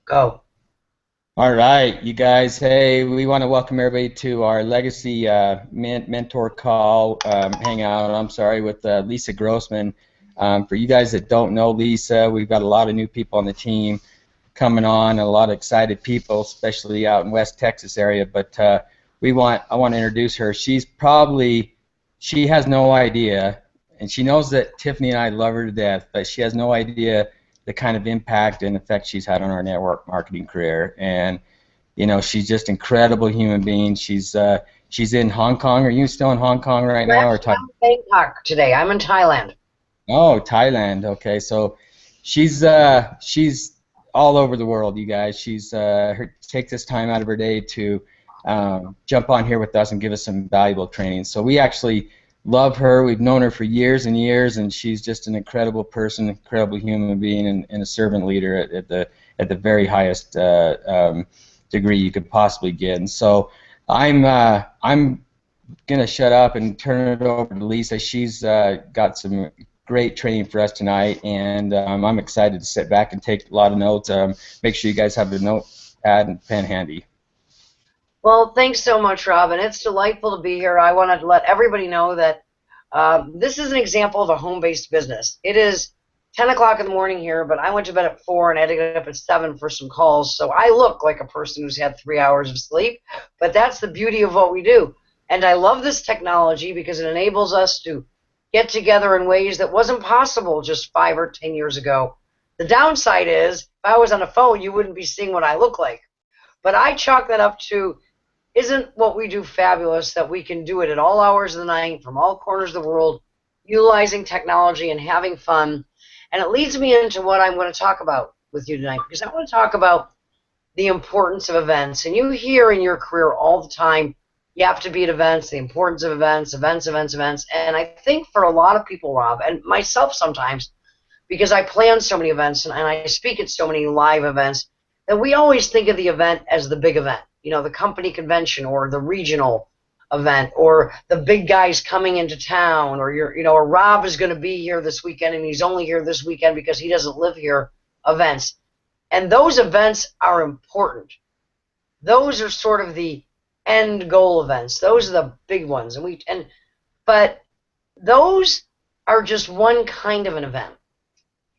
Go. All right, you guys. Hey, we want to welcome everybody to our Legacy Mentor call hangout. I'm sorry, with Lisa Grossman. For you guys that don't know Lisa, we've got a lot of new people on the team coming on, a lot of excited people, especially out in West Texas area. But I want to introduce her. She has no idea, and she knows that Tiffany and I love her to death, but she has no idea the kind of impact and effect she's had on our network marketing career. And she's just an incredible human being. She's in Hong Kong. Are you still in Hong Kong right We're now, or actually Thailand? out in Bangkok today. I'm in Thailand. Oh, Thailand. Okay, so she's all over the world, you guys. Take this time out of her day to jump on here with us and give us some valuable training. So we actually love her. We've known her for years and years, and she's just an incredible person, incredible human being, and a servant leader at the very highest degree you could possibly get. And so I'm gonna shut up and turn it over to Lisa. She's got some great training for us tonight, and I'm excited to sit back and take a lot of notes. Make sure you guys have a notepad and pen handy. Well, thanks so much, Robin. It's delightful to be here. I wanted to let everybody know that this is an example of a home-based business. It is 10 o'clock in the morning here, but I went to bed at 4 and I had to get up at 7 for some calls, so I look like a person who's had 3 hours of sleep, but that's the beauty of what we do. And I love this technology because it enables us to get together in ways that wasn't possible just 5 or 10 years ago. The downside is, if I was on a phone, you wouldn't be seeing what I look like. But I chalk that up to, isn't what we do fabulous that we can do it at all hours of the night, from all corners of the world, utilizing technology and having fun. And it leads me into what I'm going to talk about with you tonight, because I want to talk about the importance of events. And you hear in your career all the time, you have to be at events, the importance of events, events, events, events. And I think for a lot of people, Rob, and myself sometimes, because I plan so many events and I speak at so many live events, that we always think of the event as the big event, the company convention or the regional event or the big guys coming into town, or or Rob is going to be here this weekend and he's only here this weekend because he doesn't live here events. And those events are important. Those are sort of the end goal events. Those are the big ones. But those are just one kind of an event.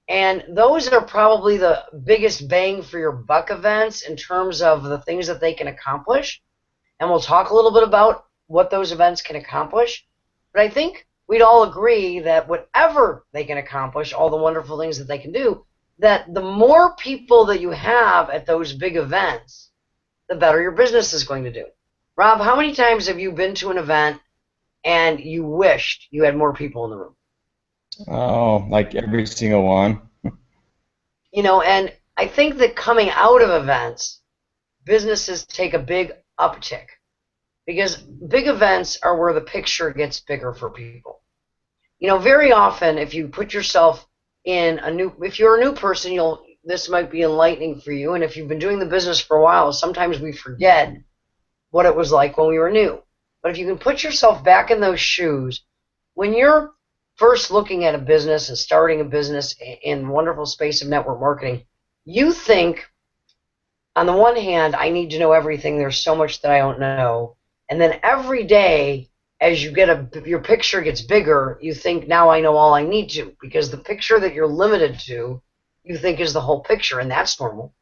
And those are probably the biggest bang for your buck events in terms of the things that they can accomplish. And we'll talk a little bit about what those events can accomplish. But I think we'd all agree that whatever they can accomplish, all the wonderful things that they can do, that the more people that you have at those big events, the better your business is going to do. Rob, how many times have you been to an event and you wished you had more people in the room? Oh, like every single one. And I think that coming out of events, businesses take a big uptick, because big events are where the picture gets bigger for people. Very often, if you put yourself in if you're a new person, this might be enlightening for you. And if you've been doing the business for a while, sometimes we forget what it was like when we were new. But if you can put yourself back in those shoes, when you're first looking at a business and starting a business in wonderful space of network marketing, you think, on the one hand, I need to know everything. There's so much that I don't know. And then every day, as your picture gets bigger, you think, now I know all I need to, because the picture that you're limited to, you think is the whole picture, and that's normal.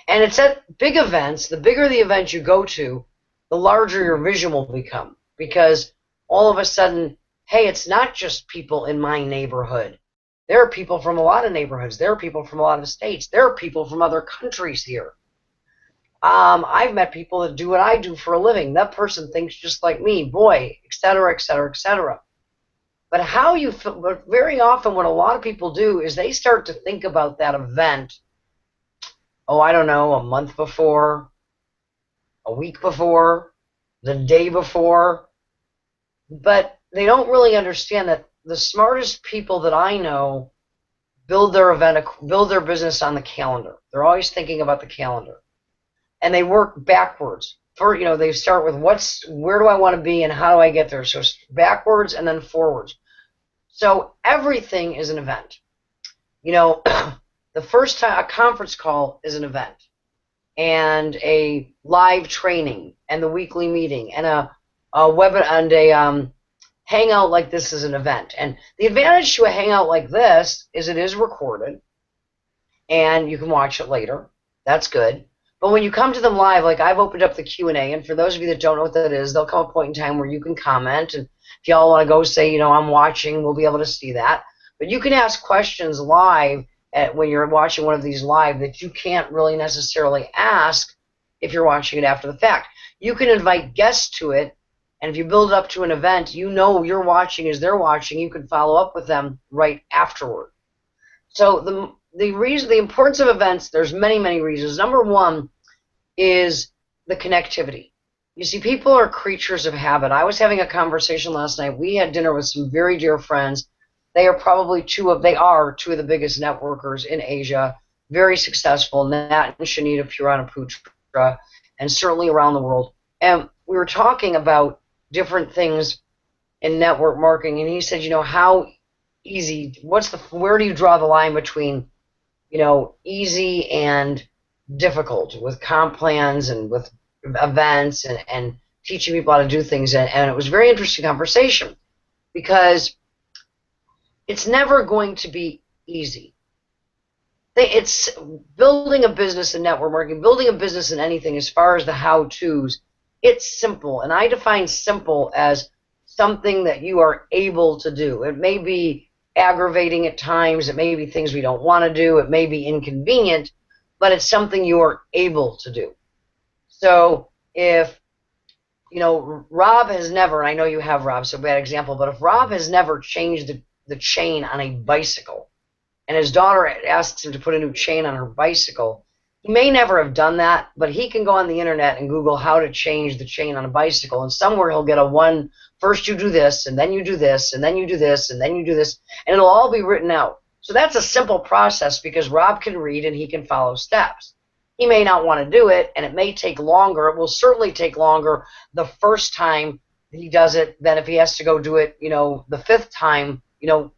And it's at big events, the bigger the event you go to, the larger your vision will become, because all of a sudden, hey, it's not just people in my neighborhood. There are people from a lot of neighborhoods. There are people from a lot of states. There are people from other countries here. I've met people that do what I do for a living. That person thinks just like me, boy, et cetera, et cetera, et cetera. But very often what a lot of people do is they start to think about that event, I don't know, a month before, a week before, the day before. But they don't really understand that the smartest people that I know build their business on the calendar. They're always thinking about the calendar. And they work backwards. They start with where do I want to be and how do I get there? So backwards and then forwards. So everything is an event. The first time a conference call is an event. and a live training and the weekly meeting and a web and a hangout like this is an event. And the advantage to a hangout like this is it is recorded and you can watch it later. That's good. But when you come to them live, like I've opened up the Q&A, and for those of you that don't know what that is, there'll come a point in time where you can comment, and if y'all want to go say, you know, I'm watching, we'll be able to see that. But you can ask questions live when you're watching one of these live that you can't really necessarily ask if you're watching it after the fact. You can invite guests to it, and if you build it up to an event, you know you're watching as they're watching, you can follow up with them right afterward. So the importance of events, there's many, many reasons. Number one is the connectivity. You see, people are creatures of habit. I was having a conversation last night. We had dinner with some very dear friends. They are probably two of the biggest networkers in Asia, very successful, Nat and Shanita Puranaputra, and certainly around the world. And we were talking about different things in network marketing, and he said, you know, how easy, where do you draw the line between, you know, easy and difficult with comp plans and with events and teaching people how to do things? And it was a very interesting conversation because it's never going to be easy. It's building a business in network marketing, building a business in anything as far as the how-tos. It's simple, and I define simple as something that you are able to do. It may be aggravating at times, it may be things we don't want to do, it may be inconvenient, but it's something you are able to do. So if, you know, Rob has never, and I know you have, Rob, so bad example, but if Rob has never changed the chain on a bicycle, and his daughter asks him to put a new chain on her bicycle, he may never have done that, but he can go on the internet and Google how to change the chain on a bicycle, and somewhere he'll get first you do this, and then you do this, and then you do this, and then you do this, and it'll all be written out. So that's a simple process because Rob can read and he can follow steps. He may not want to do it, and it may take longer. It will certainly take longer the first time he does it than if he has to go do it, you know, the fifth time, you know,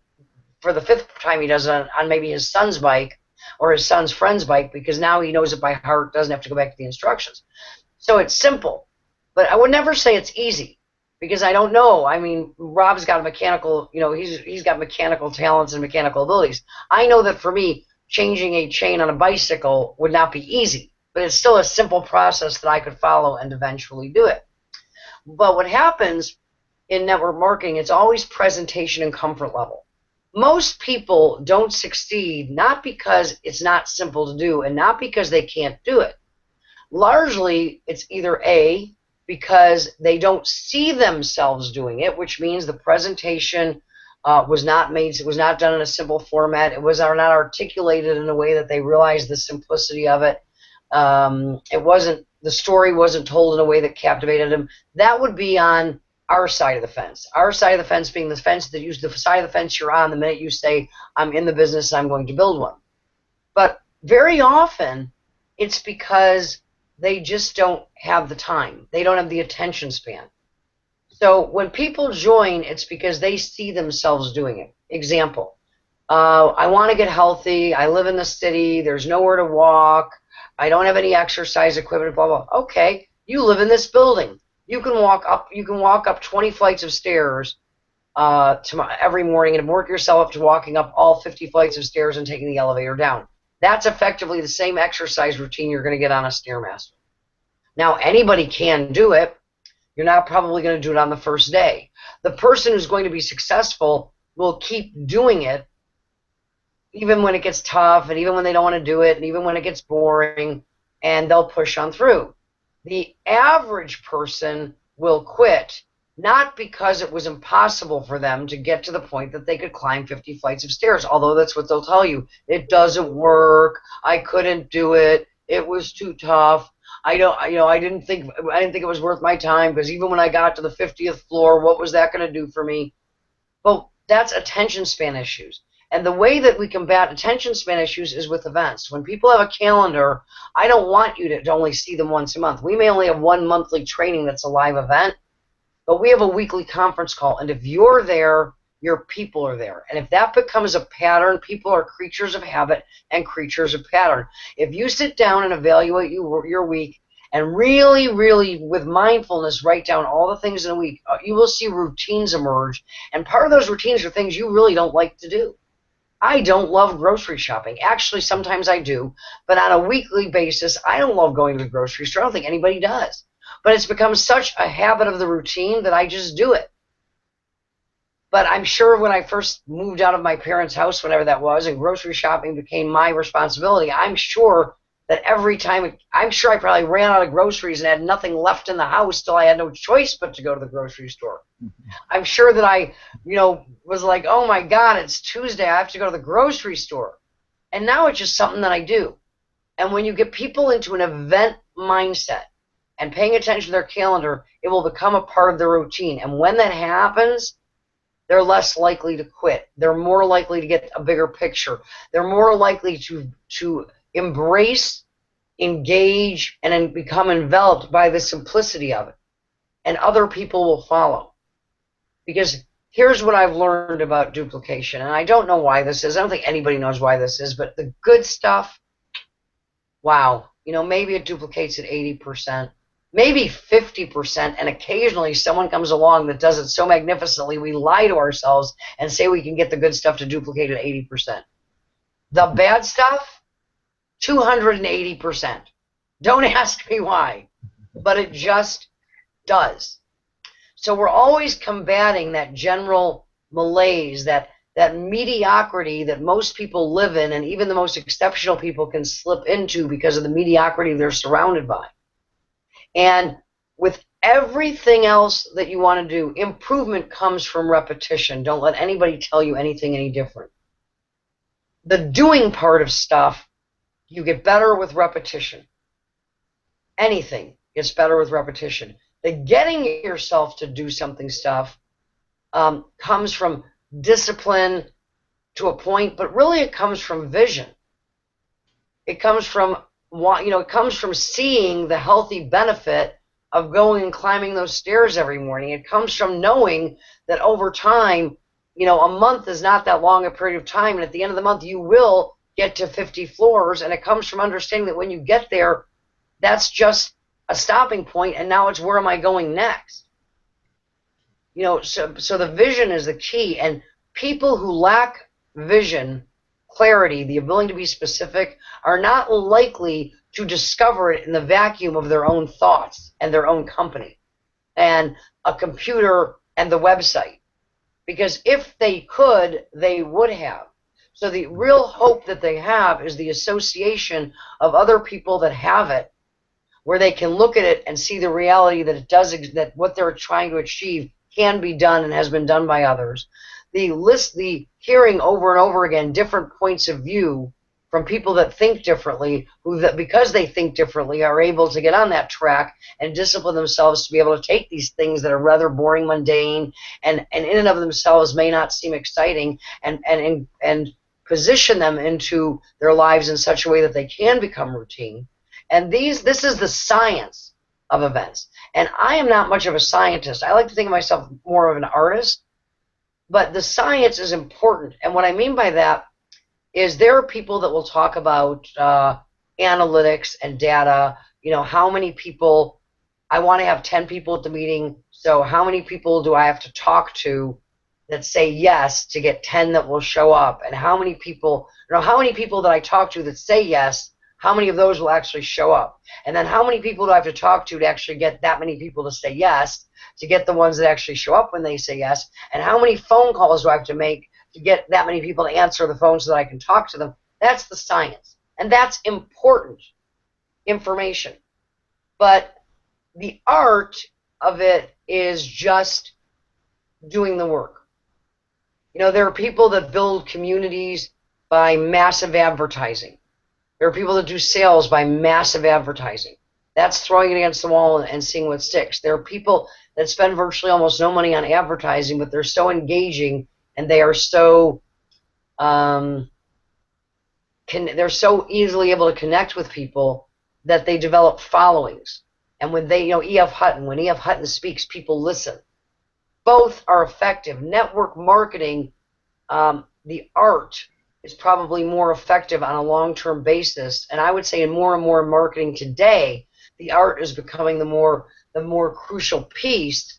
for the fifth time he does it on maybe his son's bike or his son's friend's bike, because now he knows it by heart, doesn't have to go back to the instructions. So it's simple, but I would never say it's easy because I don't know. I mean, Rob's got a mechanical, you know, he's got mechanical talents and mechanical abilities. I know that for me, changing a chain on a bicycle would not be easy, but it's still a simple process that I could follow and eventually do it. But what happens in network marketing, it's always presentation and comfort level. Most people don't succeed not because it's not simple to do and not because they can't do it. Largely, it's either A, because they don't see themselves doing it, which means the presentation was not done in a simple format. It was not articulated in a way that they realized the simplicity of it. The story wasn't told in a way that captivated them. That would be on our side of the fence. Our side of the fence being the side of the fence you're on the minute you say, I'm in the business, I'm going to build one. But very often, it's because they just don't have the time. They don't have the attention span. So when people join, it's because they see themselves doing it. Example, I want to get healthy. I live in the city. There's nowhere to walk. I don't have any exercise equipment, blah, blah. Okay, you live in this building. You can walk up 20 flights of stairs every morning and work yourself up to walking up all 50 flights of stairs and taking the elevator down. That's effectively the same exercise routine you're going to get on a Stairmaster. Now, anybody can do it. You're not probably going to do it on the first day. The person who's going to be successful will keep doing it even when it gets tough and even when they don't want to do it and even when it gets boring, and they'll push on through. The average person will quit, not because it was impossible for them to get to the point that they could climb 50 flights of stairs, although that's what they'll tell you. It doesn't work. I couldn't do it. It was too tough. I didn't think it was worth my time, because even when I got to the 50th floor, what was that going to do for me? Well, that's attention span issues. And the way that we combat attention span issues is with events. When people have a calendar, I don't want you to only see them once a month. We may only have one monthly training that's a live event, but we have a weekly conference call. And if you're there your people are there. And if that becomes a pattern, people are creatures of habit and creatures of pattern. If you sit down and evaluate your week and really, really, with mindfulness, write down all the things in a week, you will see routines emerge. And part of those routines are things you really don't like to do. I don't love grocery shopping. Actually, sometimes I do. But on a weekly basis, I don't love going to the grocery store. I don't think anybody does. But it's become such a habit of the routine that I just do it. But I'm sure when I first moved out of my parents' house, whenever that was, and grocery shopping became my responsibility, I'm sure that every time, I'm sure I probably ran out of groceries and had nothing left in the house till I had no choice but to go to the grocery store. I'm sure that I, was like, oh my God, it's Tuesday, I have to go to the grocery store. And now it's just something that I do. And when you get people into an event mindset and paying attention to their calendar, it will become a part of their routine. And when that happens, they're less likely to quit. They're more likely to get a bigger picture. They're more likely to embrace, engage, and then become enveloped by the simplicity of it. And other people will follow. Because here's what I've learned about duplication. And I don't know why this is. I don't think anybody knows why this is. But the good stuff, wow. Maybe it duplicates at 80%. Maybe 50%, and occasionally someone comes along that does it so magnificently we lie to ourselves and say we can get the good stuff to duplicate at 80%. The bad stuff, 280%. Don't ask me why, but it just does. So we're always combating that general malaise, that mediocrity that most people live in, and even the most exceptional people can slip into because of the mediocrity they're surrounded by. And with everything else that you want to do, improvement comes from repetition. Don't let anybody tell you anything any different. The doing part of stuff, you get better with repetition. Anything gets better with repetition. The getting yourself to do something stuff comes from discipline to a point, but really it comes from vision. It comes from it comes from seeing the healthy benefit of going and climbing those stairs every morning. It comes from knowing that over time, a month is not that long a period of time, and at the end of the month you will get to 50 floors, and it comes from understanding that when you get there, that's just a stopping point, and now it's where am I going next? So the vision is the key, and people who lack vision, clarity, the ability to be specific, are not likely to discover it in the vacuum of their own thoughts and their own company and a computer and the website. Because if they could, they would have. So the real hope that they have is the association of other people that have it, where they can look at it and see the reality that it does, that what they're trying to achieve can be done and has been done by others. The hearing over and over again different points of view from people that think differently, because they think differently, are able to get on that track and discipline themselves to be able to take these things that are rather boring, mundane, and in and of themselves may not seem exciting, and position them into their lives in such a way that they can become routine. And this is the science of events. And I am not much of a scientist. I like to think of myself more of an artist. But the science is important. And what I mean by that is there are people that will talk about analytics and data. How many people, I want to have 10 people at the meeting, so how many people do I have to talk to that say yes to get 10 that will show up? And how many people that I talk to that say yes, how many of those will actually show up? And then how many people do I have to talk to actually get that many people to say yes, to get the ones that actually show up when they say yes? And how many phone calls do I have to make to get that many people to answer the phone so that I can talk to them? That's the science. And that's important information. But the art of it is just doing the work. There are people that build communities by massive advertising. There are people that do sales by massive advertising. That's throwing it against the wall and seeing what sticks. There are people that spend virtually almost no money on advertising, but they're so engaging and they are so they're so easily able to connect with people that they develop followings. And when E.F. Hutton speaks, people listen. Both are effective. Network marketing, the art, is probably more effective on a long-term basis. And I would say in more and more marketing today, the art is becoming the more crucial piece,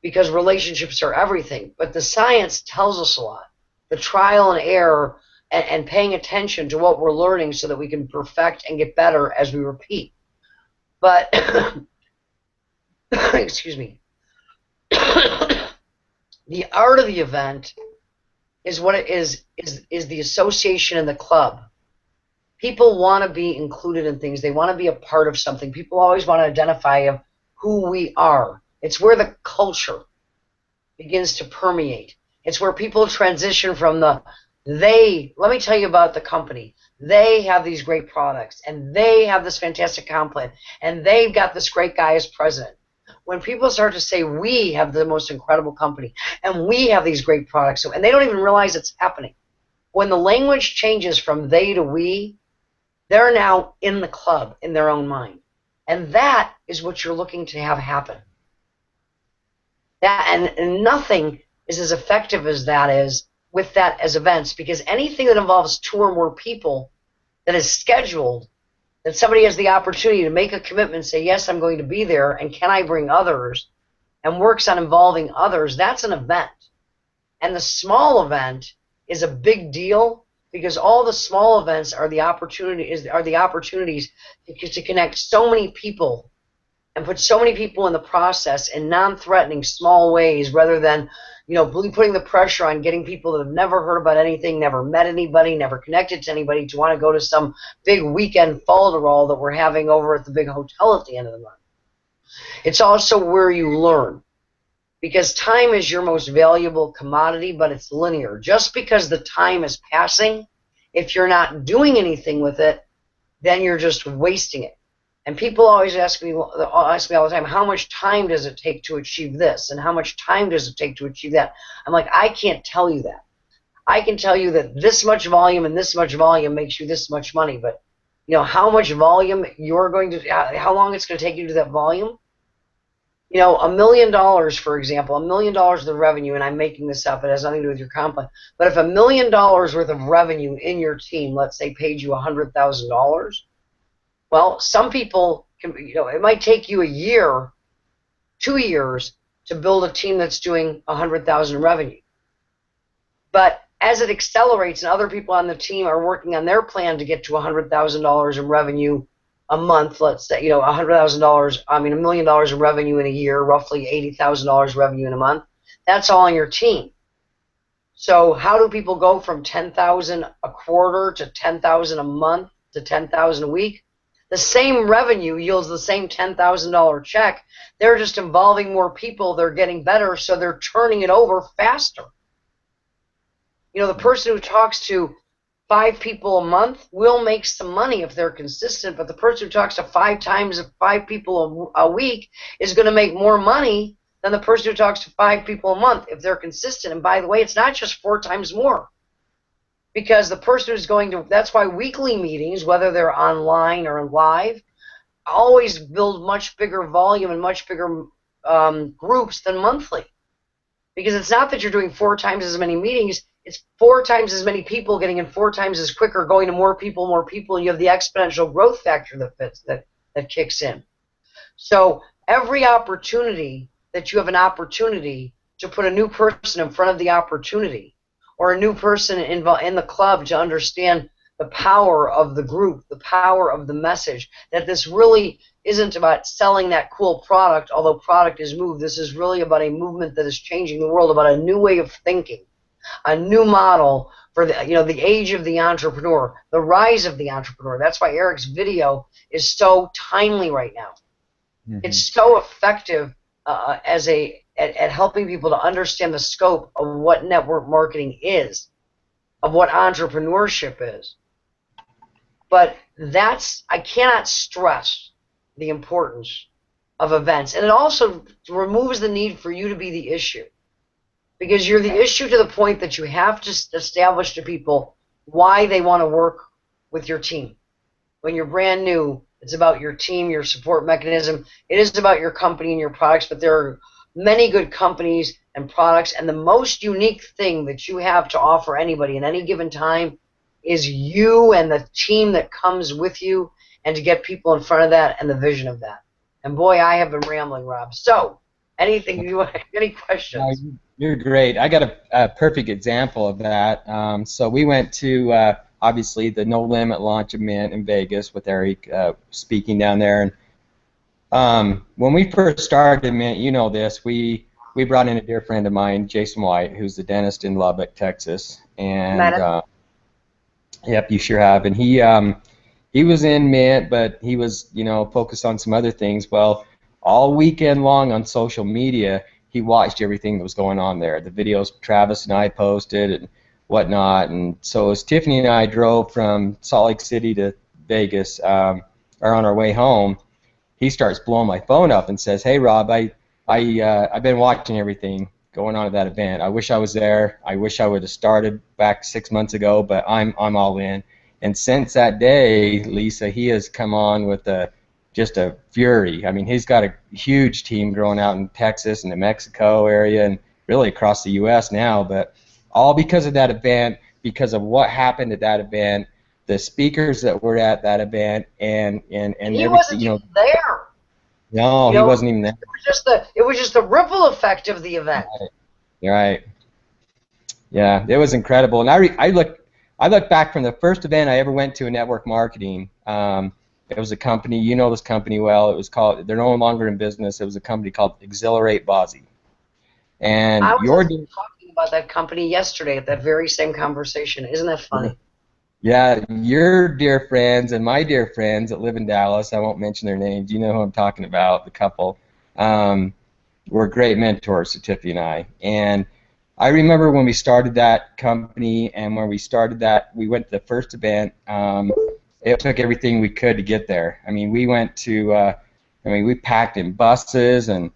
because relationships are everything. But the science tells us a lot. The trial and error, and paying attention to what we're learning so that we can perfect and get better as we repeat. But excuse me. The art of the event is what it is the association and the club. People want to be included in things. They want to be a part of something. People always want to identify who we are. It's where the culture begins to permeate. It's where people transition from let me tell you about the company. They have these great products, and they have this fantastic comp plan, and they've got this great guy as president. When people start to say, we have the most incredible company, and we have these great products, and they don't even realize it's happening. When the language changes from they to we, they're now in the club in their own mind. And that is what you're looking to have happen. And nothing is as effective as that is with that as events, because anything that involves 2 or more people that is scheduled, that somebody has the opportunity to make a commitment and say, yes, I'm going to be there, and can I bring others, and works on involving others, that's an event. And the small event is a big deal, because all the small events are the opportunities to connect so many people and put so many people in the process in non-threatening small ways, rather than putting the pressure on getting people that have never heard about anything, never met anybody, never connected to anybody, to want to go to some big weekend falderall that we're having over at the big hotel at the end of the month. It's also where you learn, because time is your most valuable commodity, but it's linear. Just because the time is passing, if you're not doing anything with it, then you're just wasting it. And people always ask me all the time, how much time does it take to achieve this? And how much time does it take to achieve that? I'm like, I can't tell you that. I can tell you that this much volume and this much volume makes you this much money. But how much volume how long it's going to take you to do that volume? $1 million, for example, $1 million of the revenue, and I'm making this up, it has nothing to do with your comp plan, but if $1 million worth of revenue in your team, let's say, paid you $100,000, well, some people can, it might take you a year, 2 years to build a team that's doing 100,000 revenue. But as it accelerates and other people on the team are working on their plan to get to $100,000 in revenue a month, let's say, $100,000, $1 million in revenue in a year, roughly $80,000 revenue in a month, that's all on your team. So how do people go from 10,000 a quarter to 10,000 a month to 10,000 a week? The same revenue yields the same $10,000 check. They're just involving more people. They're getting better, so they're turning it over faster. The person who talks to 5 people a month will make some money if they're consistent, but the person who talks to 5 people a week is going to make more money than the person who talks to 5 people a month if they're consistent. And by the way, it's not just 4 times more. Because the person who's that's why weekly meetings, whether they're online or live, always build much bigger volume and much bigger groups than monthly. Because it's not that you're doing 4 times as many meetings, it's 4 times as many people getting in 4 times as quicker, going to more people, and you have the exponential growth factor that kicks in. So every opportunity that you have an opportunity to put a new person in front of the opportunity, or a new person in the club to understand the power of the group, the power of the message, that this really isn't about selling that cool product, although product is moved. This is really about a movement that is changing the world, about a new way of thinking, a new model for the age of the entrepreneur, the rise of the entrepreneur. That's why Eric's video is so timely right now. Mm-hmm. It's so effective at helping people to understand the scope of what network marketing is, of what entrepreneurship is. But I cannot stress the importance of events. And it also removes the need for you to be the issue. Because you're the issue to the point that you have to establish to people why they want to work with your team. When you're brand new, it's about your team, your support mechanism. It is about your company and your products, but there are many good companies and products, and the most unique thing that you have to offer anybody in any given time is you and the team that comes with you, and to get people in front of that and the vision of that. And boy, I have been rambling, Rob. So, anything you want? Any No, questions? you're great. I got a perfect example of that. So we went to obviously the No Limit launch of MYNT in Vegas with Eric speaking down there. And when we first started MYNT, you know this, we brought in a dear friend of mine, Jason White, who's the dentist in Lubbock, Texas, Met and him? yep, you sure have. And he was in MYNT, but he was focused on some other things. Well, all weekend long on social media, he watched everything that was going on there. The videos Travis and I posted and whatnot. And so as Tiffany and I drove from Salt Lake City to Vegas, or on our way home, he starts blowing my phone up and says, "Hey Rob, I've been watching everything going on at that event. I wish I was there. I wish I would have started back 6 months ago, but I'm all in." And since that day, Lisa, he has come on with just a fury. I mean, he's got a huge team growing out in Texas and the Mexico area and really across the U.S. now, but all because of that event, because of what happened at that event, the speakers that were at that event, and And he everything. wasn't even there. No, You he know, wasn't even there. it was just the ripple effect of the event. You're right. Yeah, it was incredible. And I look back from the first event I ever went to in network marketing. It was a company, you know this company well. It was called, they're no longer in business. It was a company called Exhilarate Bozzi. I And was actually talking about that company yesterday at that very same conversation. Isn't that funny? yeah, your dear friends and my dear friends that live in Dallas, I won't mention their names, you know who I'm talking about, the couple, were great mentors to Tiffany and I. And I remember when we started that company and when we started that, we went to the first event. It took everything we could to get there. I mean, we went to, we packed in buses and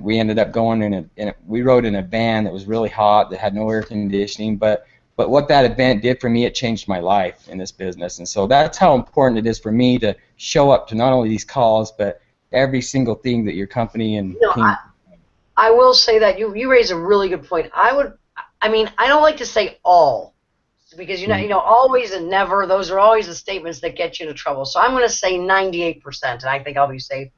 we ended up going we rode in a van that was really hot that had no air conditioning. But what that event did for me, it changed my life in this business. And so that's how important it is for me to show up to not only these calls, but every single thing that your company and You know, team. I will say that you raise a really good point. I don't like to say all, because always and never, those are always the statements that get you into trouble. So I'm going to say 98%, and I think I'll be safe.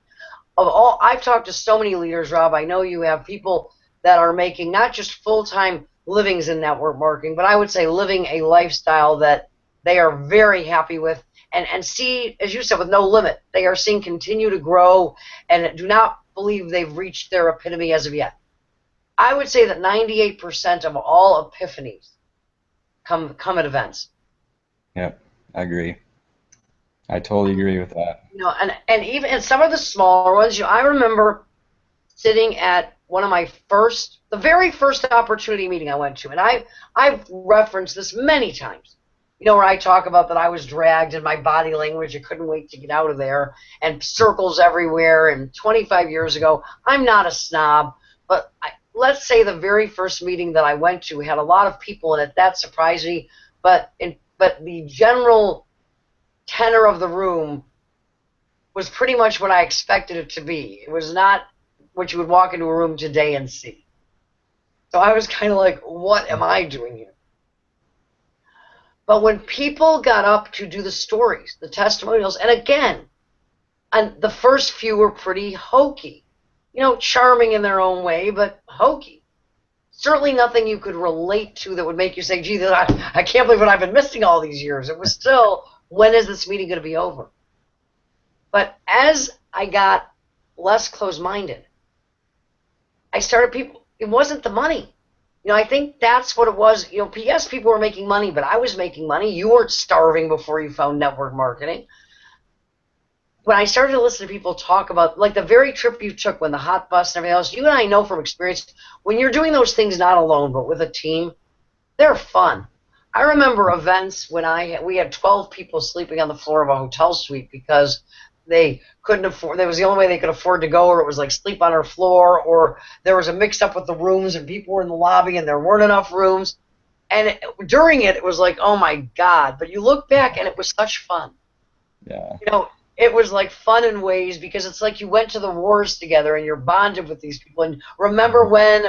Of all, I've talked to so many leaders, Rob. I know you have people that are making not just full-time livings in network marketing, but I would say living a lifestyle that they are very happy with, and see, as you said, with no limit. They are seeing continue to grow and do not believe they've reached their epitome as of yet. I would say that 98% of all epiphanies come at events. Yep, I agree. I totally agree with that. And even and some of the smaller ones, I remember sitting at one of the very first opportunity meeting I went to, and I've referenced this many times. Where I talk about that I was dragged in my body language, I couldn't wait to get out of there, and circles everywhere. And 25 years ago, I'm not a snob, but let's say the very first meeting that I went to had a lot of people in it. That surprised me, but the general tenor of the room was pretty much what I expected it to be. It was not what you would walk into a room today and see. So I was kind of like, what am I doing here? But when people got up to do the stories, the testimonials, and again, the first few were pretty hokey, charming in their own way, but hokey. Certainly nothing you could relate to that would make you say, gee, I can't believe what I've been missing all these years. It was still, when is this meeting going to be over? But as I got less closed-minded, it wasn't the money. I think that's what it was. Yes, people were making money, but I was making money. You weren't starving before you found network marketing. When I started to listen to people talk about, like the very trip you took when the hot bus and everything else, you and I know from experience, when you're doing those things not alone but with a team, they're fun. I remember events when we had 12 people sleeping on the floor of a hotel suite because they couldn't afford, that was the only way they could afford to go, or it was like sleep on our floor, or there was a mix-up with the rooms and people were in the lobby and there weren't enough rooms. And during it was like, oh my God. But you look back and it was such fun. Yeah. it was like fun in ways because it's like you went to the wars together and you're bonded with these people and remember when.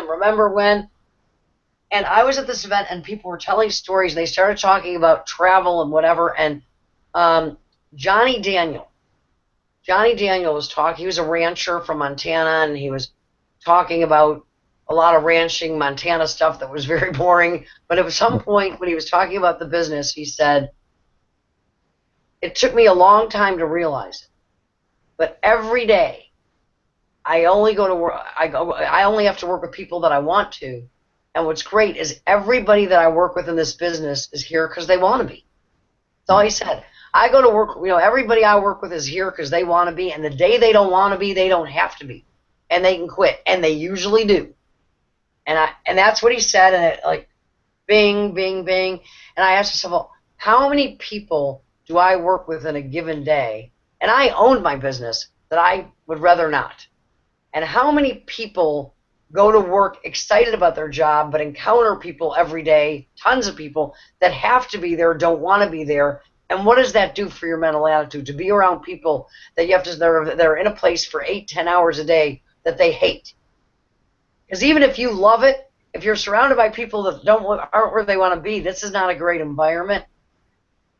And I was at this event and people were telling stories and they started talking about travel and whatever. And um, Johnny Daniel, Johnny Daniel was talking. He was a rancher from Montana and he was talking about a lot of ranching Montana stuff that was very boring. But at some point when he was talking about the business, he said, it took me a long time to realize it, but every day I only go to work. I only have to work with people that I want to. And what's great is everybody that I work with in this business is here because they want to be. That's all he said. I go to work. Everybody I work with is here because they want to be. And the day they don't want to be, they don't have to be, and they can quit. And they usually do. And that's what he said. And it, like, bing, bing, bing. And I asked myself, well, how many people do I work with in a given day? And I owned my business that I would rather not. And how many people go to work excited about their job but encounter people every day, tons of people that have to be there, don't want to be there? And what does that do for your mental attitude, to be around people that you have to, that are in a place for 8-10 hours a day that they hate? Because even if you love it, if you're surrounded by people that aren't where they want to be, this is not a great environment.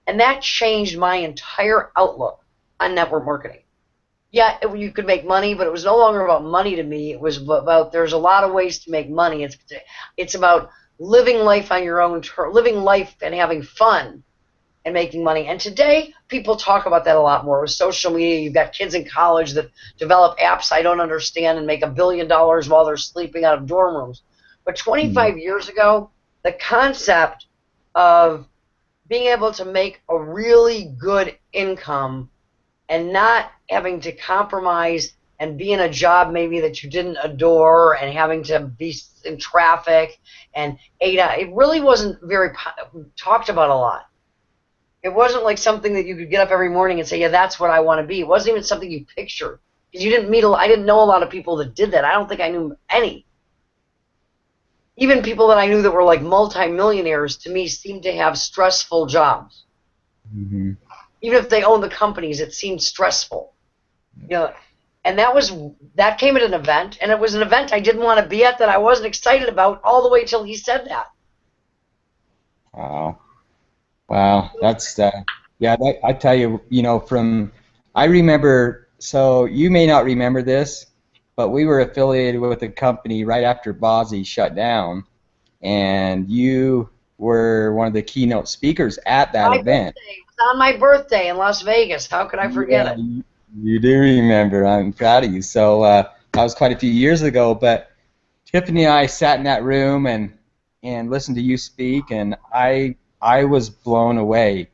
And that changed my entire outlook on network marketing. Yeah, you could make money, but it was no longer about money to me. It was about, there's a lot of ways to make money. It's about living life on your own terms, living life and having fun and making money. And today, people talk about that a lot more with social media. You've got kids in college that develop apps I don't understand and make $1 billion while they're sleeping out of dorm rooms. But 25 years ago, the concept of being able to make a really good income and not having to compromise and be in a job maybe that you didn't adore and having to be in traffic and it really wasn't very talked about a lot. It wasn't like something that you could get up every morning and say, yeah, that's what I want to be. It wasn't even something you pictured because you didn't meet I didn't know a lot of people that did that. I don't think I knew any. Even people that I knew that were like multimillionaires, to me, seemed to have stressful jobs. Mm-hmm. Even if they owned the companies, it seemed stressful. And that came at an event, and it was an event I didn't want to be at, that I wasn't excited about all the way till he said that. Wow, that's yeah. I tell you, I remember. So you may not remember this, but we were affiliated with a company right after Boise shut down, and you were one of the keynote speakers at that event. It was on my birthday in Las Vegas. How could I forget it? You do remember. I'm proud of you. So that was quite a few years ago, but Tiffany and I sat in that room and listened to you speak, and I was blown away.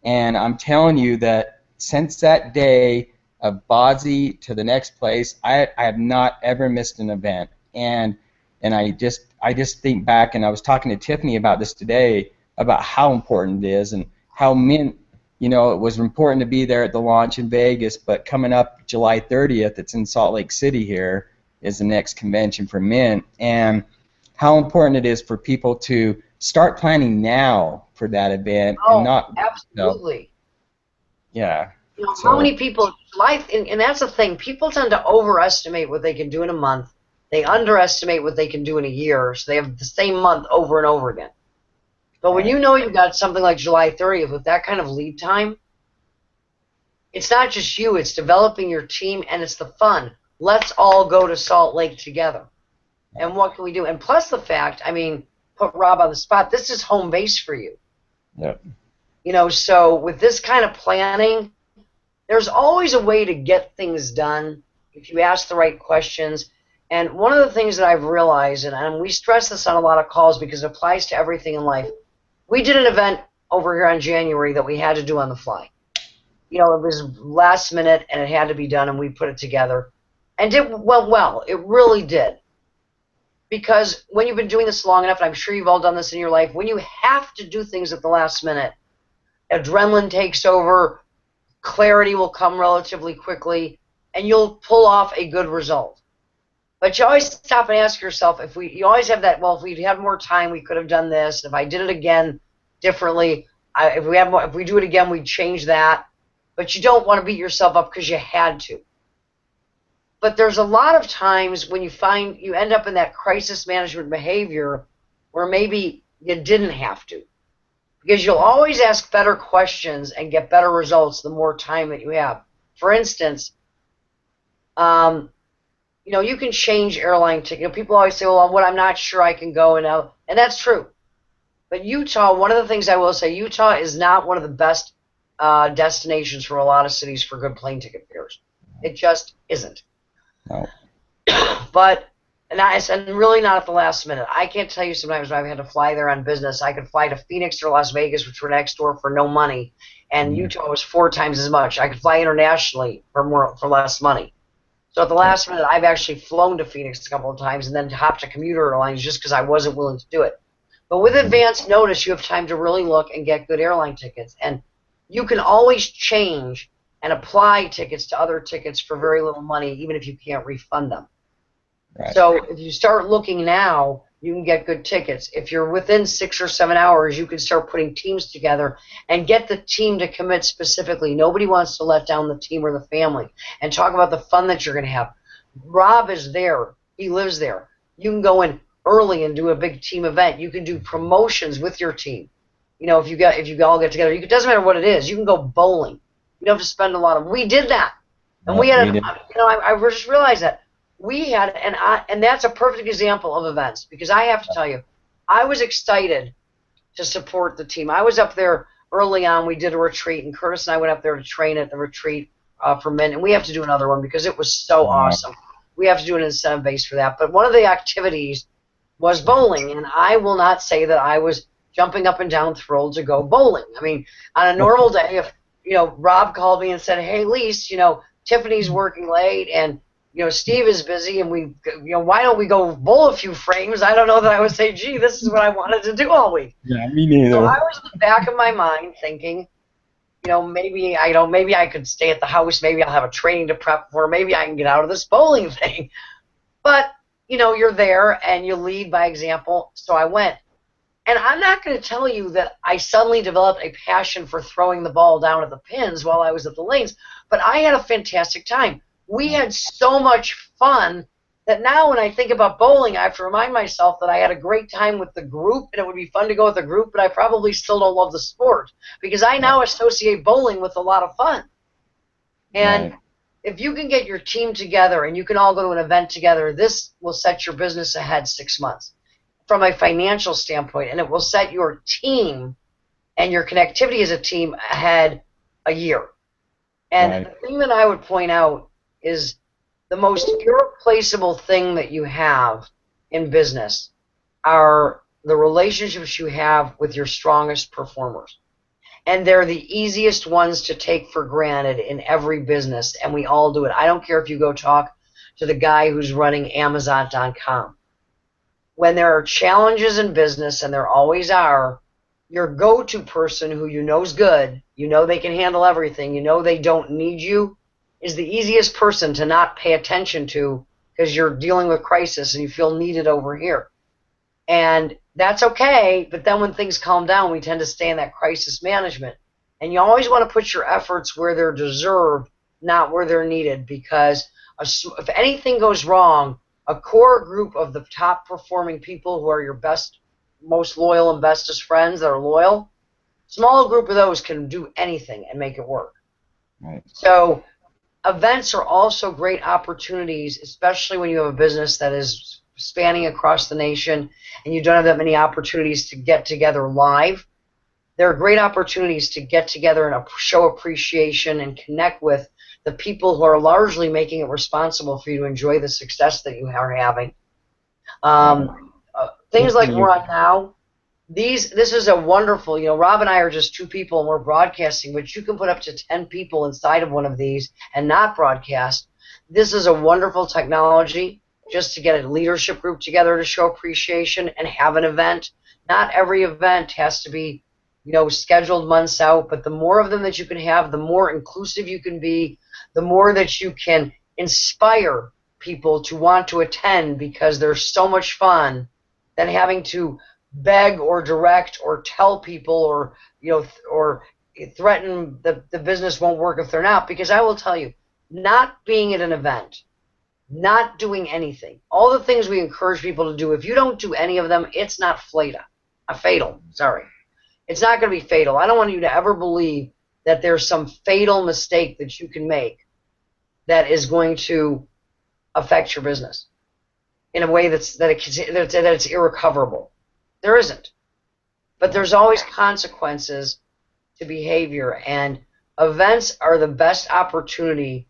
And I'm telling you that since that day of Boise to the next place, I have not ever missed an event. And I just think back, and I was talking to Tiffany about this today, about how important it is and how MYNT, it was important to be there at the launch in Vegas, but coming up July 30th, it's in Salt Lake City here, is the next convention for MYNT, and how important it is for people to start planning now for that event. Oh, and not, absolutely. Yeah. How many people, and that's the thing, people tend to overestimate what they can do in a month. They underestimate what they can do in a year, so they have the same month over and over again. But when you know you've got something like July 30th with that kind of lead time, it's not just you, it's developing your team, and it's the fun. Let's all go to Salt Lake together. And what can we do? And plus the fact, put Rob on the spot, this is home base for you. Yep. So with this kind of planning, there's always a way to get things done if you ask the right questions. And one of the things that I've realized, and we stress this on a lot of calls because it applies to everything in life, we did an event over here on January that we had to do on the fly. It was last minute and it had to be done, and we put it together. And it went well. It really did. Because when you've been doing this long enough, and I'm sure you've all done this in your life, when you have to do things at the last minute, adrenaline takes over, clarity will come relatively quickly, and you'll pull off a good result. But you always stop and ask yourself, you always have that, well, if we had more time, we could have done this. If I did it again differently, if we do it again, we'd change that. but you don't want to beat yourself up because you had to. But there's a lot of times when you end up in that crisis management behavior where maybe you didn't have to. Because you'll always ask better questions and get better results the more time that you have. For instance, you can change airline ticket. People always say, well, I'm not sure I can go. And that's true. But Utah, one of the things I will say, Utah is not one of the best destinations for a lot of cities for good plane ticket fares. It just isn't. No. But, and really not at the last minute. I can't tell you sometimes when I've had to fly there on business. I could fly to Phoenix or Las Vegas, which were next door, for no money, and Utah was 4 times as much. I could fly internationally for less money. So at the last minute, I've actually flown to Phoenix a couple of times and then hopped to commuter airlines just because I wasn't willing to do it. But with advance notice, you have time to really look and get good airline tickets. And you can always change and apply tickets to other tickets for very little money, even if you can't refund them. Right. So if you start looking now, you can get good tickets. If you're within 6 or 7 hours, you can start putting teams together and get the team to commit specifically. Nobody wants to let down the team or the family. And talk about the fun that you're going to have. Rob is there. He lives there. You can go in early and do a big team event. You can do promotions with your team. If you all get together, it doesn't matter what it is. You can go bowling. You don't have to spend a lot of. We did that, and I just realized that we had, and that's a perfect example of events, because I have to tell you, I was excited to support the team. I was up there early on. We did a retreat, and Curtis and I went up there to train at the retreat for men, and we have to do another one because it was so awesome. We have to do an incentive base for that. But one of the activities was bowling, and I will not say that I was jumping up and down thrilled to go bowling. I mean, on a normal day, if Rob called me and said, "Hey, Lise, Tiffany's working late, and Steve is busy, and why don't we go bowl a few frames?" I don't know that I would say, "Gee, this is what I wanted to do all week." Yeah, me neither. So I was in the back of my mind thinking, maybe I could stay at the house. Maybe I'll have a training to prep for. Maybe I can get out of this bowling thing. But you're there and you lead by example. So I went. And I'm not going to tell you that I suddenly developed a passion for throwing the ball down at the pins while I was at the lanes, but I had a fantastic time. We had so much fun that now when I think about bowling, I have to remind myself that I had a great time with the group, and it would be fun to go with the group, but I probably still don't love the sport because I now associate bowling with a lot of fun. And if you can get your team together and you can all go to an event together, this will set your business ahead 6 months. From a financial standpoint, and it will set your team and your connectivity as a team ahead a year. And the thing that I would point out is the most irreplaceable thing that you have in business are the relationships you have with your strongest performers. And they're the easiest ones to take for granted in every business, and we all do it. I don't care if you go talk to the guy who's running Amazon.com. When there are challenges in business, and there always are, your go-to person who you know is good, they can handle everything, they don't need you, is the easiest person to not pay attention to because you're dealing with crisis and you feel needed over here. And that's okay, but then when things calm down, we tend to stay in that crisis management. And you always want to put your efforts where they're deserved, not where they're needed, because if anything goes wrong, a core group of the top performing people who are your best, most loyal and bestest friends that are loyal, small group of those can do anything and make it work. Right. So events are also great opportunities, especially when you have a business that is spanning across the nation and you don't have that many opportunities to get together live. There are great opportunities to get together and show appreciation and connect with the people who are largely making it responsible for you to enjoy the success that you are having. Things like we're on now, this is a wonderful, Rob and I are just 2 people and we're broadcasting, but you can put up to 10 people inside of one of these and not broadcast. This is a wonderful technology just to get a leadership group together to show appreciation and have an event. Not every event has to be, scheduled months out, but the more of them that you can have, the more inclusive you can be, the more that you can inspire people to want to attend because they're so much fun than having to beg or direct or tell people or threaten the business won't work if they're not, because I will tell you, not being at an event, not doing anything, all the things we encourage people to do, if you don't do any of them, it's not fatal. Sorry. It's not going to be fatal. I don't want you to ever believe that there's some fatal mistake that you can make that is going to affect your business in a way that it's irrecoverable. There isn't. But there's always consequences to behavior, and events are the best opportunity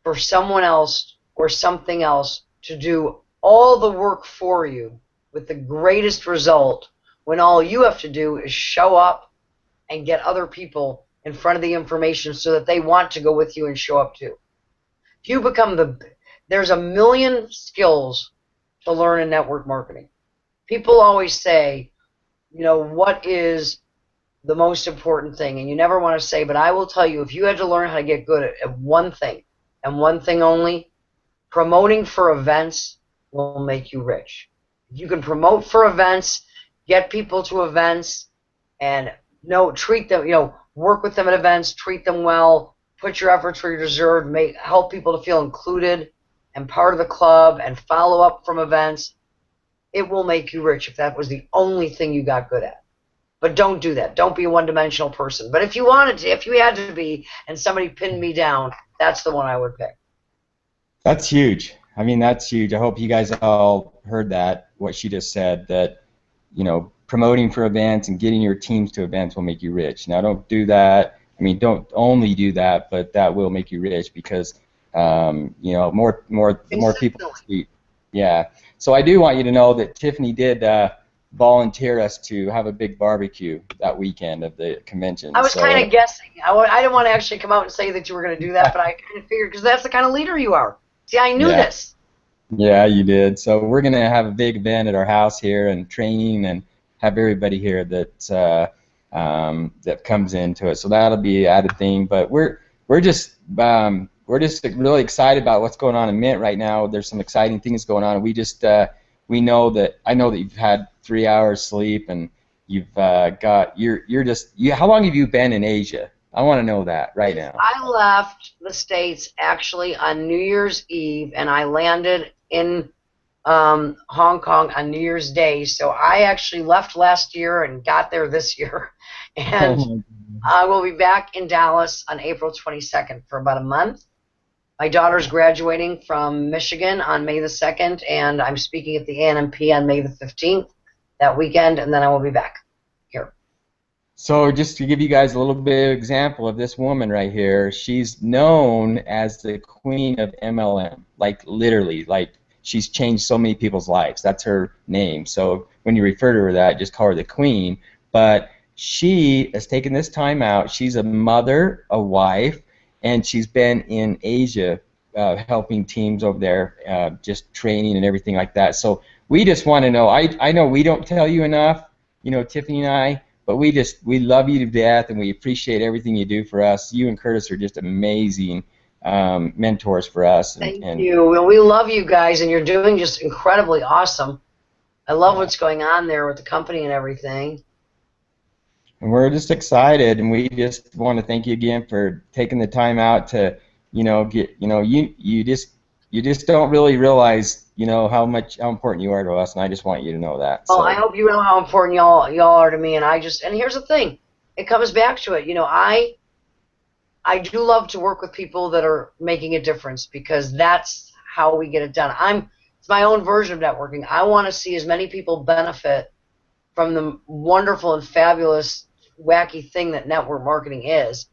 for someone else or something else to do all the work for you with the greatest result, when all you have to do is show up and get other people in front of the information so that they want to go with you and show up too. If you become there's a million skills to learn in network marketing. People always say, what is the most important thing? And you never want to say, but I will tell you, if you had to learn how to get good at one thing, and one thing only, promoting for events will make you rich. If you can promote for events, get people to events, and treat them, work with them at events, treat them well, put your efforts where you deserve, help people to feel included and part of the club, and follow up from events, it will make you rich if that was the only thing you got good at. But don't do that. Don't be a one-dimensional person. But if you wanted to, if you had to be, and somebody pinned me down, that's the one I would pick. That's huge. I mean, that's huge. I hope you guys all heard that, what she just said, that, promoting for events and getting your teams to events will make you rich. Now, don't do that. I mean, don't only do that, but that will make you rich because, more people. Yeah. So I do want you to know that Tiffany did volunteer us to have a big barbecue that weekend of the convention. I was kind of guessing. I didn't want to actually come out and say that you were going to do that, but I kind of figured, because that's the kind of leader you are. See, I knew this. Yeah, you did. So we're going to have a big event at our house here and training and have everybody here that comes into it. So that'll be an added thing. But we're just really excited about what's going on in Mint right now. There's some exciting things going on. We just I know that you've had 3 hours sleep and you've how long have you been in Asia? I want to know that right now. I left the States actually on New Year's Eve, and I landed in Hong Kong on New Year's Day. So I actually left last year and got there this year. And I will be back in Dallas on April 22nd for about a month. My daughter's graduating from Michigan on May the 2nd, and I'm speaking at the ANMP on May the 15th that weekend, and then I will be back here. So just to give you guys a little bit of example of this woman right here, she's known as the queen of MLM, like literally, like she's changed so many people's lives. That's her name. So when you refer to her that, just call her the queen. But she has taken this time out. She's a mother, a wife, and she's been in Asia helping teams over there, just training and everything like that. So we just want to know, I know we don't tell you enough, Tiffany and I, but we love you to death, and we appreciate everything you do for us. You and Curtis are just amazing mentors for us. Thank you. And we love you guys, and you're doing just incredibly awesome. I love what's going on there with the company and everything. And we're just excited, and we just want to thank you again for taking the time out to, you just don't really realize, how important you are to us, and I just want you to know that. Well, I hope you know how important y'all are to me, and here's the thing, it comes back to it. I do love to work with people that are making a difference, because that's how we get it done. It's my own version of networking. I want to see as many people benefit from the wonderful and fabulous, wacky thing that network marketing is,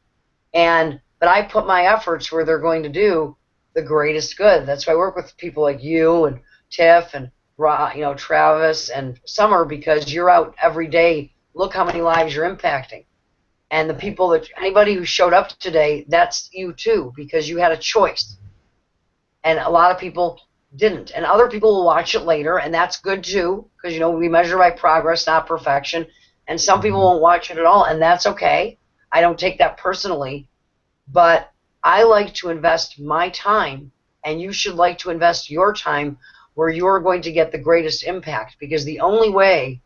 but I put my efforts where they're going to do the greatest good. That's why I work with people like you and Tiff and Travis and Summer, because you're out every day. Look how many lives you're impacting. And the people anybody who showed up today, that's you too, because you had a choice. And a lot of people didn't. And other people will watch it later, and that's good too, because we measure by progress, not perfection. And some people won't watch it at all, and that's okay. I don't take that personally. But I like to invest my time, and you should like to invest your time where you're going to get the greatest impact, because the only way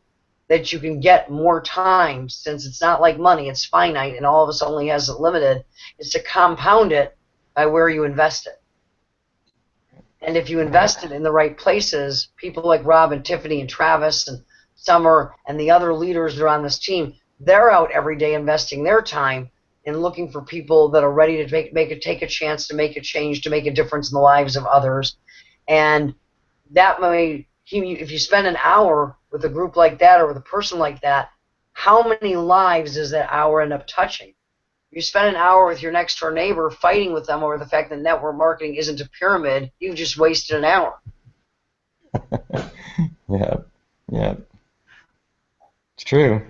that you can get more time, since it's not like money, it's finite, and all of us only has it limited, is to compound it by where you invest it. And if you invest it in the right places, people like Rob and Tiffany and Travis and Summer and the other leaders that are on this team, they're out every day investing their time in looking for people that are ready to take a chance, to make a change, to make a difference in the lives of others. And that way, if you spend an hour with a group like that or with a person like that, how many lives does that hour end up touching? You spend an hour with your next door neighbor fighting with them over the fact that network marketing isn't a pyramid, you've just wasted an hour. Yeah, yeah. It's true.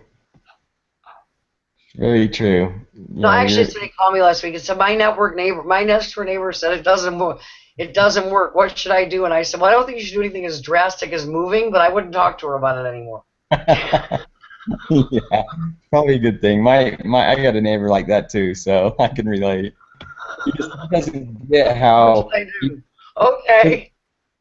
It's very true. No, actually, somebody called me last week and said my next door neighbor said it doesn't work. It doesn't work. What should I do? And I said, well, I don't think you should do anything as drastic as moving, but I wouldn't talk to her about it anymore. Yeah, probably a good thing. I got a neighbor like that too, so I can relate. He just doesn't get how. What should I do? Okay.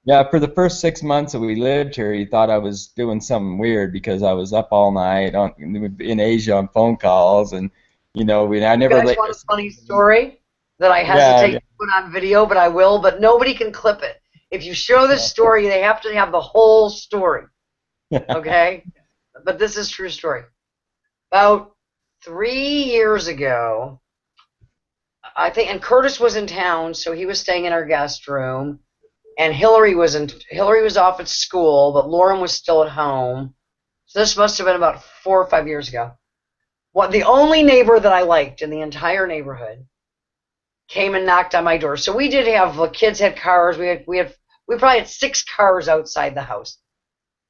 Yeah, for the first 6 months that we lived here, he thought I was doing something weird because I was up all night in Asia on phone calls, and I never. You guys want a funny story that I hesitate to put on video, but I will. But nobody can clip it. If you show this story, they have to have the whole story. Okay. But this is a true story. About 3 years ago, I think, and Curtis was in town, so he was staying in our guest room, and Hillary was off at school, but Lauren was still at home. So this must have been about 4 or 5 years ago. The only neighbor that I liked in the entire neighborhood came and knocked on my door. So we did have, the kids had cars. We probably had 6 cars outside the house.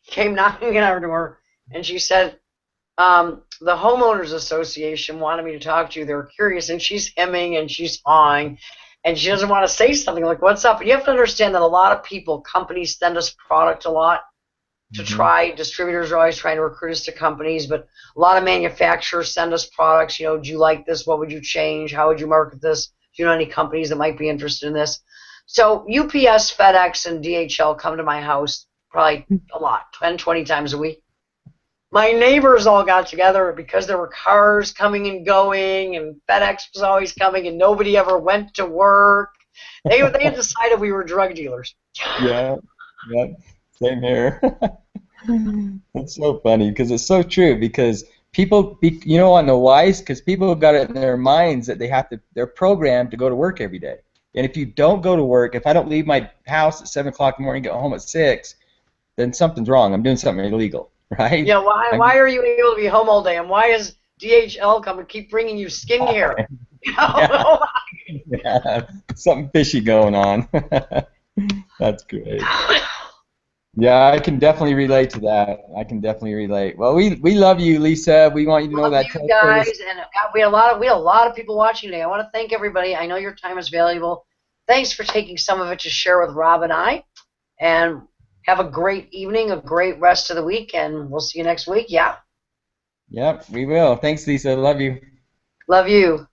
Came knocking on our door. And she said, the homeowners association wanted me to talk to you. They were curious. And she's hemming and she's hawing. And she doesn't want to say something like, what's up? And you have to understand that a lot of people, companies send us product a lot to try. Distributors are always trying to recruit us to companies. But a lot of manufacturers send us products. Do you like this? What would you change? How would you market this? Do you know any companies that might be interested in this? So UPS, FedEx, and DHL come to my house probably a lot, 10, 20 times a week. My neighbors all got together because there were cars coming and going, and FedEx was always coming, and nobody ever went to work. They had decided we were drug dealers. Yeah, same here. It's so funny because it's so true. Because people, you don't want to know why? Because people have got it in their minds that they're programmed to go to work every day. And if you don't go to work, if I don't leave my house at 7 o'clock in the morning, get home at 6, then something's wrong. I'm doing something illegal. Right? Yeah, why are you able to be home all day? And why is DHL come and keep bringing you skincare? Yeah, something fishy going on. That's great. Yeah, I can definitely relate to that. I can definitely relate. Well, we love you, Lisa. We want you to know that. Love you guys, and we had a lot of people watching today. I want to thank everybody. I know your time is valuable. Thanks for taking some of it to share with Rob and I. And have a great evening, a great rest of the week, and we'll see you next week. Yeah. Yep, we will. Thanks, Lisa. Love you. Love you.